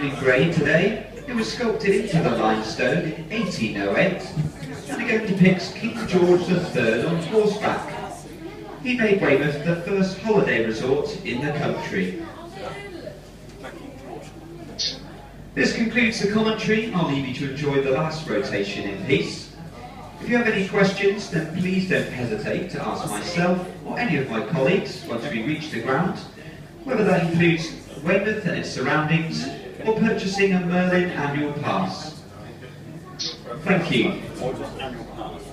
in grey today. It was sculpted into the limestone in 1808 and again depicts King George III on horseback. He made Weymouth the first holiday resort in the country. This concludes the commentary. I'll leave you to enjoy the last rotation in peace. If you have any questions, then please don't hesitate to ask myself or any of my colleagues once we reach the ground, whether that includes Weymouth and its surroundings or purchasing a Merlin annual pass. Thank you. Or just annual pass.